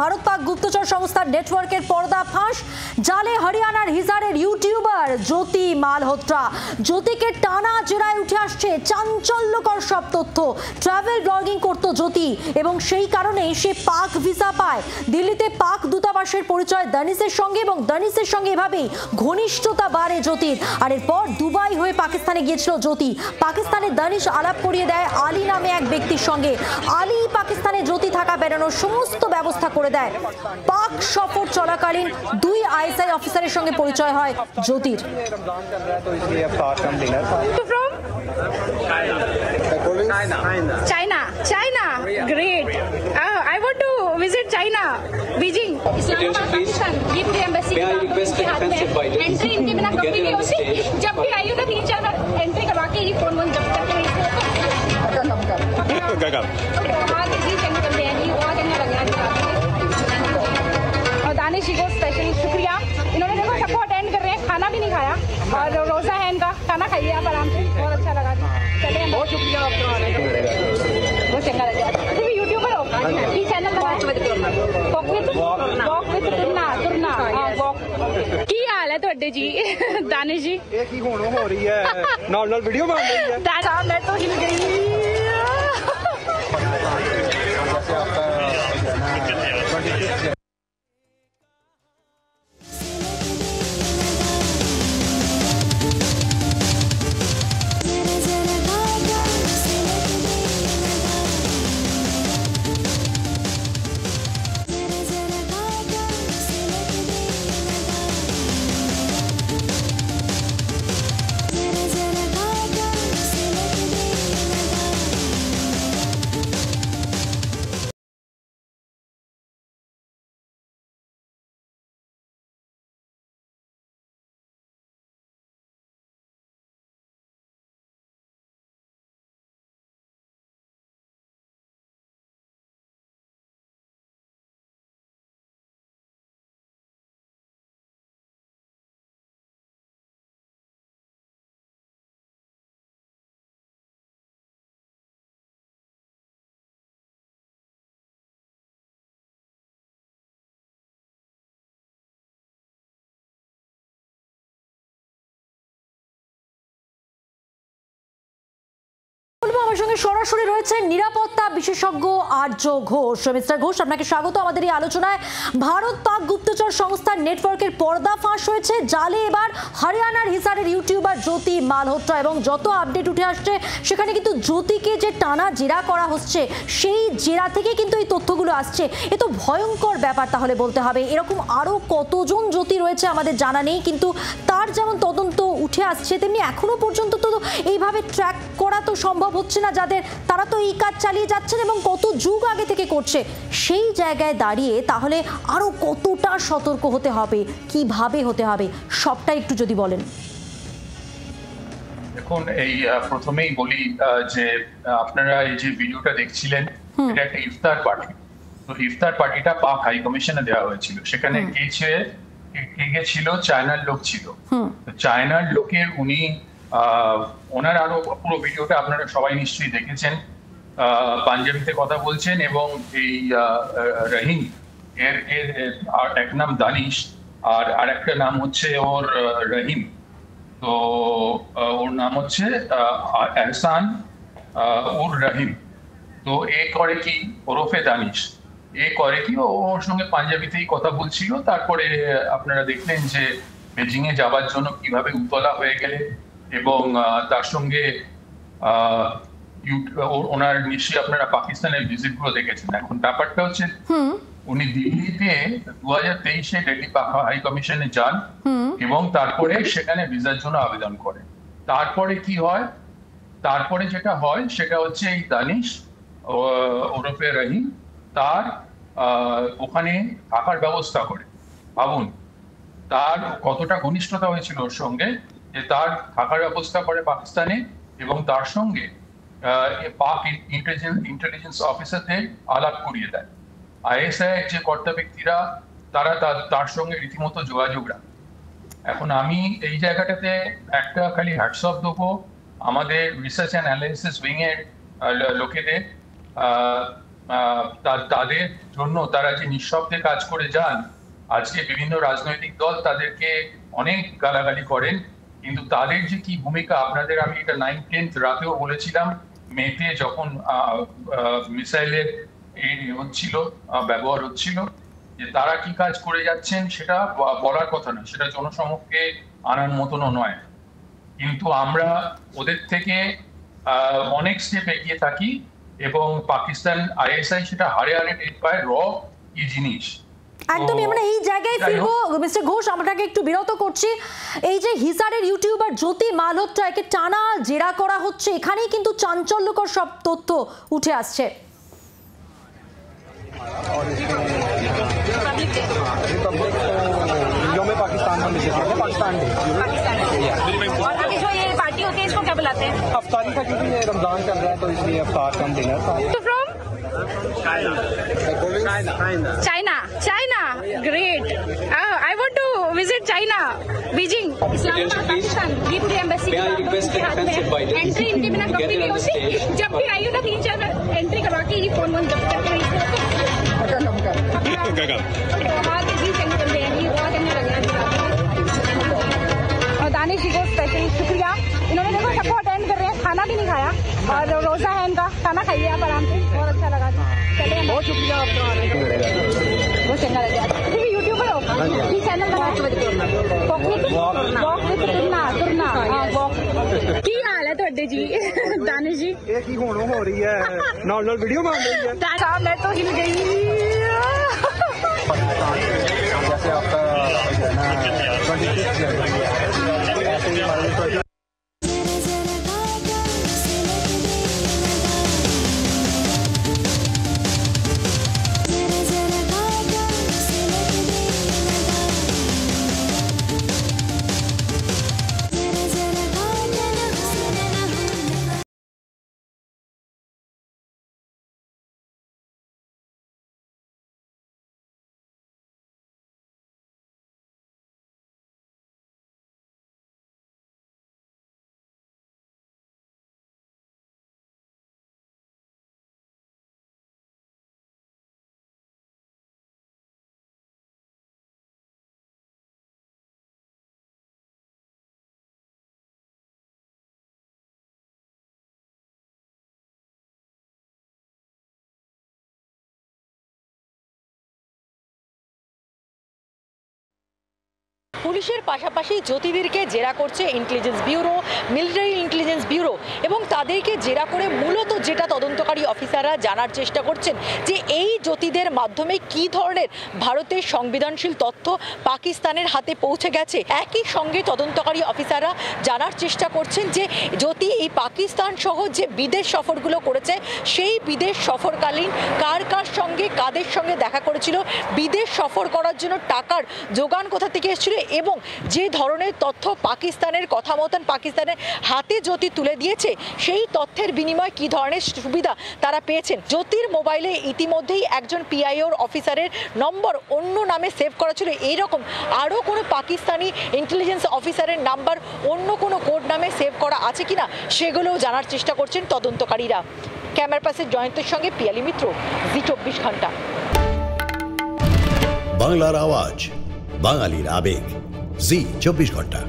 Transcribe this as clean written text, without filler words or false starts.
ভারত পাক গুপ্তচর সংস্থার নেটওয়ার্কের পর্দা ফাঁস। জালে হরিয়ানার হিসারের ইউটিউবার জ্যোতি মালহোত্রা। জ্যোতিকে টানা জেরায় উঠে আসছে চাঞ্চল্যকর সব তথ্য। ট্রাভেল ব্লগিং করত জ্যোতি এবং সেই কারণেই সে পাক ভিসা পায়। দিল্লিতে পাক দূতাবাসের পরিচয় দানিশের সঙ্গে এবং দানিশের সঙ্গে এভাবেই ঘনিষ্ঠতা বাড়ে জ্যোতির। আর এরপর দুবাই হয়ে পাকিস্তানে গিয়েছিল জ্যোতি। পাকিস্তানে দানিশ আলাপ করিয়ে দেয় আলী নামে এক ব্যক্তির সঙ্গে। আলী পাকিস্তানে জ্যোতি থাকা বেড়ানোর সমস্ত ব্যবস্থা করে দেয়। পাক সফর চলাকালীন দুই আইএসআই অফিসারের সঙ্গে পরিচয় হয় জ্যোতির। China. China. Great. I want to visit China. Beijing. Islamabad, Pakistan. Give the embassy. May I request the defensive violence? Entry इनके बिना कभी नहीं होती. जब भी आई हूँ ना 3-4 बार एंट्री करवा के ही फोन जब तक नहीं और दानिश जी को स्पेशली शुक्रिया। इन्होंने देखो सबको अटेंड कर रहे हैं, खाना भी नहीं खाया और रोजा है इनका, खाना खाइए आप आराम से, बहुत अच्छा लगा। चलिए बहुत शुक्रिया आपका आने का, बहुत चंगा लगा। तुम यूट्यूबर हो, ई चैनल वॉक विद तुरना वॉक। की हाल है ਤੁਹਾਡੇ जी दानिश जी? ਇਹ ਕੀ ਹੁਣ ਹੋ ਰਹੀ ਹੈ? ਨਾਲ ਵੀਡੀਓ ਬਣ ਰਹੀ ਹੈ। दानिश मैं तो हिल गई। আমার সঙ্গে সরাসরি রয়েছে নিরাপত্তা বিশেষজ্ঞ আর্য ঘোষ। মিস্টার ঘোষ, আপনাকে স্বাগত আমাদের এই আলোচনায়। ভারত পাক গুপ্তচর সংস্থার নেটওয়ার্কের পর্দা ফাঁস হয়েছে। জালে এবার হরিয়ানার হিসারের ইউটিউবার জ্যোতি মালহোত্রা এবং যত আপডেট উঠে আসছে সেখানে কিন্তু জ্যোতিকে যে টানা জেরা করা হচ্ছে সেই জেরা থেকে কিন্তু এই তথ্যগুলো আসছে। এ তো ভয়ঙ্কর ব্যাপার তাহলে বলতে হবে। এরকম আরও কতজন জ্যোতি রয়েছে আমাদের জানা নেই, কিন্তু তার যেমন তদন্ত উঠে আসছে তেমনি এখনো পর্যন্ত তো এইভাবে ট্র্যাক করা তো সম্ভব হচ্ছে না যাদের, তারা তো এই কাজ চালিয়ে যাচ্ছেন এবং কত যুগ আগে থেকে করছে। সেই জায়গায় দাঁড়িয়ে তাহলে আরো কতটা সতর্ক হতে হবে, কিভাবে হতে হবে, সবটা একটু যদি বলেন। দেখুন, এই প্রথমেই বলি যে আপনারা এই যে ভিডিওটা দেখছিলেন এটা একটা ইফতার পার্টি। তো ইফতার পার্টিটা পাক হাই কমিশনে দেওয়া হয়েছিল। সেখানে কে ছিল? চায়নার লোক ছিল। চায়নার লোকের উনি ওনার আরো পুরো ভিডিওটা আপনারা সবাই নিশ্চয়ই দেখেছেন। পাঞ্জাবিতে কথা বলছেন এবং এই রহিম এর এক নাম দানিশ আর একটা নাম হচ্ছে ওর রহিম। তো ওর নাম হচ্ছে এহসান উর রহিম। তো এ করে কি ওরফে দানিশ, এ করে কি ওর সঙ্গে পাঞ্জাবিতেই কথা বলছিল। তারপরে আপনারা দেখলেন যে বেজিং এ যাওয়ার জন্য কিভাবে উতলা হয়ে গেলে এবং তার সঙ্গে ওনার নিশ্চয়ই আপনারা পাকিস্তানের ভিজিট গুলো দেখেছেন। এখন ব্যাপারটা হচ্ছে উনি দিল্লিতে 2023-এ দিল্লি পাক হাই কমিশনে যান এবং তারপরে সেখানে ভিসার জন্য আবেদন করেন। তারপরে কি হয়? তারপরে যেটা হয় সেটা হচ্ছে এই দানিশ ওরফে রহিম তার ওখানে থাকার ব্যবস্থা করে। ভাবুন তার কতটা ঘনিষ্ঠতা হয়েছিল ওর সঙ্গে, যে তার থাকার ব্যবস্থা করে পাকিস্তানে এবং তার সঙ্গে পাক ইন্টেলিজেন্স অফিসারদের আলাপ করিয়ে দেয়। আইএসআই যে কর্তা ব্যক্তিরা তারা তার সঙ্গে রীতিমতো যোগাযোগ রাখে। এখন আমি এই জায়গাটাতে একটা খালি হ্যাটস অফ দেবো আমাদের রিসার্চ অ্যান্ড অ্যানালিসিস উইং এর লোকেদের, তাদের জন্য তারা যে নিঃশব্দে কাজ করে যান, আজকে বিভিন্ন রাজনৈতিক দল তাদেরকে অনেক গালাগালি করেন, কিন্তু তাদের যে কি ভূমিকা, আপনাদের আমি এটা 9-10 রাতেও বলেছিলাম, মেতে যখন মিসাইলের হচ্ছিল, ব্যবহার হচ্ছিল, যে তারা কি কাজ করে যাচ্ছেন সেটা বলার কথা না, সেটা জনসমক্ষে আনার মতনও নয়। কিন্তু আমরা ওদের থেকে অনেক স্টেপ এগিয়ে থাকি এবং পাকিস্তান ISI সেটা হারে হারে টের পায় কি জিনিস। একদমই, আমরা এই জায়গায় ফিরবো। মিস্টার ঘোষ, আপনাকে একটু বিরত করছি। এই যে হিসারের ইউটিউবার জ্যোতি মালহোত্রাকে টানা জেরা করা হচ্ছে, এখানেই কিন্তু চাঞ্চল্যকর সব তথ্য উঠে আসছে। और अभी जो ये पार्टी होती है इसको क्या बुलाते हैं? अफ्तारी का, क्योंकि ये रमजान चल रहा है तो इसलिए अफ्तार कम डिनर था। तो from China. China. Great. I want to visit China. Beijing. Islamabad, Pakistan. Deputy Embassy. May I request the defensive by the entry इनके बिना कभी नहीं होती। जब भी आई हो ना 3-4 बार एंट्री करवा के ही फोन जब तक नहीं और दानिश जी को स्पेशल शुक्रिया। इन्होंने देखो सबको अटेंड कर रहे हैं, खाना भी नहीं खाया और रोजा है इनका, खाना खाइए आप आराम से, बहुत अच्छा लगा। चलिए, बहुत शुक्रिया आपका आने का, बहुत चंगा लगा। तुम यूट्यूबर हो, ये चैनल बना वॉक विद तुरना वॉक। की हाल है ਤੁਹਾਡੇ जी दानिश जी? ये की होनो हो रही है, नॉर्मल वीडियो बन रही है। मैं तो हिल गई। जैसे आपका 26 जनवरी है, ऐसे ही हमारे পুলিশের পাশাপাশি জ্যোতিদেরকে জেরা করছে intelligence bureau, military intelligence bureau, এবং তাদেরকে জেরা করে মূলত যেটা তদন্তকারী অফিসাররা জানার চেষ্টা করছেন যে এই জ্যোতিদের মাধ্যমে কি ধরনের ভারতের সংবেদনশীল তথ্য পাকিস্তানের হাতে পৌঁছে গেছে। একই সঙ্গে তদন্তকারী অফিসাররা জানার চেষ্টা করছেন যে জ্যোতি এই পাকিস্তান সহ যে বিদেশ সফরগুলো করেছে সেই বিদেশ সফরকালীন কার কার সঙ্গে কাদের সঙ্গে দেখা করেছিল, বিদেশ সফর করার জন্য টাকার যোগান কোথা থেকে এসেছিল, এবং যে ধরনের তথ্য পাকিস্তানের কথা মতন পাকিস্তানের হাতে জ্যোতি তুলে দিয়েছে সেই তথ্যের বিনিময়ে কি ধরনের সুবিধা তারা পেয়েছেন। জ্যোতির মোবাইলে ইতিমধ্যেই একজন PIOর অফিসারের নম্বর অন্য নামে সেভ করা ছিল, এইরকম আরও কোনো পাকিস্তানি ইন্টেলিজেন্স অফিসারের নাম্বার অন্য কোনো কোড নামে সেভ করা আছে কিনা সেগুলোও জানার চেষ্টা করছেন তদন্তকারীরা। ক্যামেরা পার্সন জয়ন্তের সঙ্গে পিয়ালি মিত্র, জি24 ঘন্টা। বাংলার আওয়াজ, বাঙালির আবেগ, জি24 ঘন্টা।